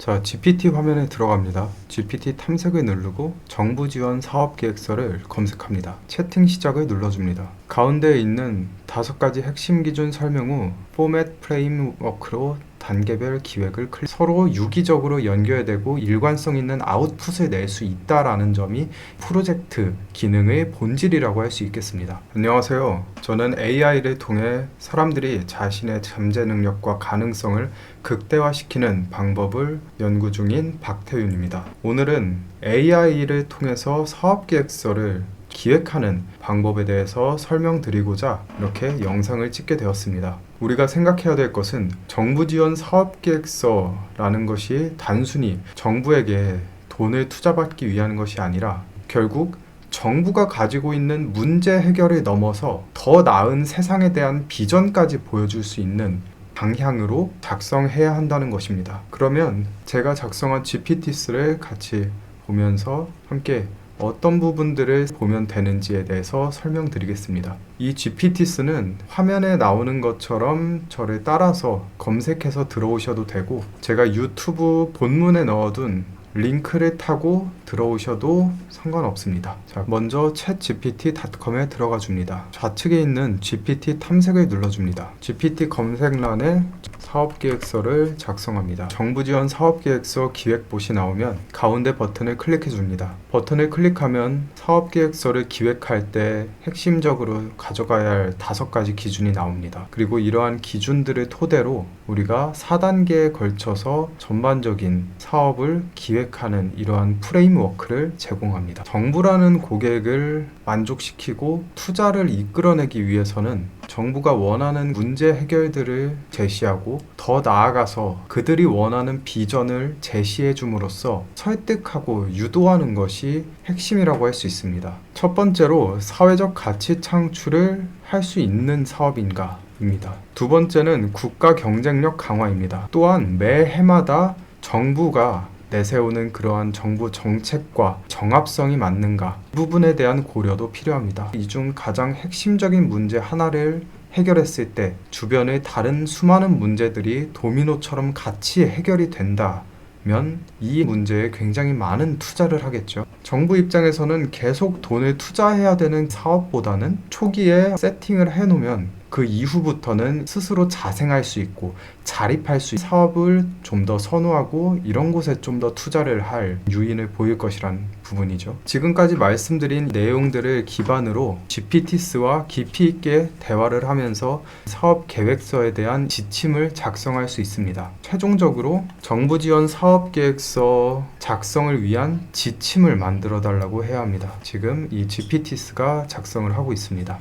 자, GPT 화면에 들어갑니다. GPT 탐색을 누르고 정부 지원 사업계획서를 검색합니다. 채팅 시작을 눌러줍니다. 가운데에 있는 5가지 핵심 기준 설명 후 포맷 프레임워크로 단계별 기획을 서로 유기적으로 연결되고 일관성 있는 아웃풋을 낼 수 있다라는 점이 프로젝트 기능의 본질이라고 할 수 있겠습니다. 안녕하세요. 저는 AI를 통해 사람들이 자신의 잠재 능력과 가능성을 극대화시키는 방법을 연구 중인 박태윤입니다. 오늘은 AI를 통해서 사업계획서를 기획하는 방법에 대해서 설명드리고자 이렇게 영상을 찍게 되었습니다. 우리가 생각해야 될 것은 정부 지원 사업계획서라는 것이 단순히 정부에게 돈을 투자받기 위한 것이 아니라 결국 정부가 가지고 있는 문제 해결을 넘어서 더 나은 세상에 대한 비전까지 보여줄 수 있는 방향으로 작성해야 한다는 것입니다. 그러면 제가 작성한 GPTs를 같이 보면서 함께 어떤 부분들을 보면 되는지에 대해서 설명드리겠습니다. 이 GPTs는 화면에 나오는 것처럼 저를 따라서 검색해서 들어오셔도 되고, 제가 유튜브 본문에 넣어둔 링크를 타고 들어오셔도 상관없습니다. 자, 먼저 chatgpt.com에 들어가 줍니다. 좌측에 있는 GPT 탐색을 눌러줍니다. GPT 검색란에 사업계획서를 작성합니다. 정부 지원 사업계획서 기획봇이 나오면 가운데 버튼을 클릭해 줍니다. 버튼을 클릭하면 사업계획서를 기획할 때 핵심적으로 가져가야 할 5가지 기준이 나옵니다. 그리고 이러한 기준들을 토대로 우리가 4단계에 걸쳐서 전반적인 사업을 기획하는 이러한 프레임워크를 제공합니다. 정부라는 고객을 만족시키고 투자를 이끌어내기 위해서는 정부가 원하는 문제 해결들을 제시하고 더 나아가서 그들이 원하는 비전을 제시해 줌으로써 설득하고 유도하는 것이 핵심이라고 할 수 있습니다. 첫 번째로 사회적 가치 창출을 할 수 있는 사업인가 입니다. 두 번째는 국가 경쟁력 강화입니다. 또한 매 해마다 정부가 내세우는 그러한 정부 정책과 정합성이 맞는가, 이 부분에 대한 고려도 필요합니다. 이 중 가장 핵심적인 문제 하나를 해결했을 때 주변의 다른 수많은 문제들이 도미노처럼 같이 해결이 된다면 이 문제에 굉장히 많은 투자를 하겠죠. 정부 입장에서는 계속 돈을 투자해야 되는 사업보다는 초기에 세팅을 해놓으면 그 이후부터는 스스로 자생할 수 있고 자립할 수 있는 사업을 좀 더 선호하고 이런 곳에 좀 더 투자를 할 유인을 보일 것이란 부분이죠. 지금까지 말씀드린 내용들을 기반으로 GPTs와 깊이 있게 대화를 하면서 사업 계획서에 대한 지침을 작성할 수 있습니다. 최종적으로 정부 지원 사업 계획서 작성을 위한 지침을 만들어 달라고 해야 합니다. 지금 이 GPTs가 작성을 하고 있습니다.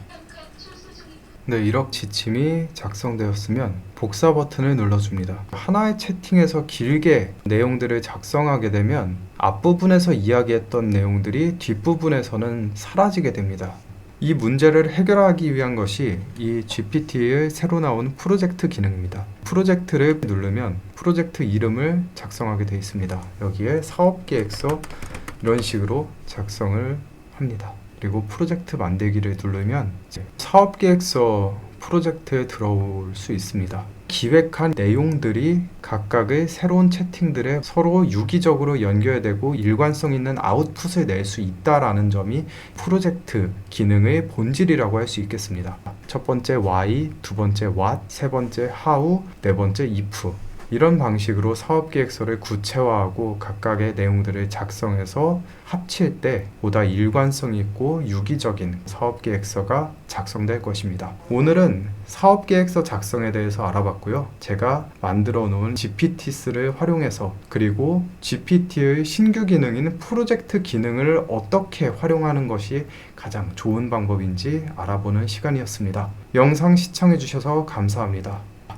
네, 이렇게 지침이 작성되었으면 복사 버튼을 눌러줍니다. 하나의 채팅에서 길게 내용들을 작성하게 되면 앞부분에서 이야기했던 내용들이 뒷부분에서는 사라지게 됩니다. 이 문제를 해결하기 위한 것이 이 GPT의 새로 나온 프로젝트 기능입니다. 프로젝트를 누르면 프로젝트 이름을 작성하게 되어 있습니다. 여기에 사업계획서 이런 식으로 작성을 합니다. 그리고 프로젝트 만들기를 누르면 사업계획서 프로젝트에 들어올 수 있습니다. 기획한 내용들이 각각의 새로운 채팅들에 서로 유기적으로 연결되고 일관성 있는 아웃풋을 낼 수 있다라는 점이 프로젝트 기능의 본질이라고 할 수 있겠습니다. 첫 번째 why, 두 번째 what, 세 번째 how, 네 번째 if. 이런 방식으로 사업계획서를 구체화하고 각각의 내용들을 작성해서 합칠 때 보다 일관성 있고 유기적인 사업계획서가 작성될 것입니다. 오늘은 사업계획서 작성에 대해서 알아봤고요. 제가 만들어 놓은 GPTs를 활용해서 그리고 GPT의 신규 기능인 프로젝트 기능을 어떻게 활용하는 것이 가장 좋은 방법인지 알아보는 시간이었습니다. 영상 시청해 주셔서 감사합니다.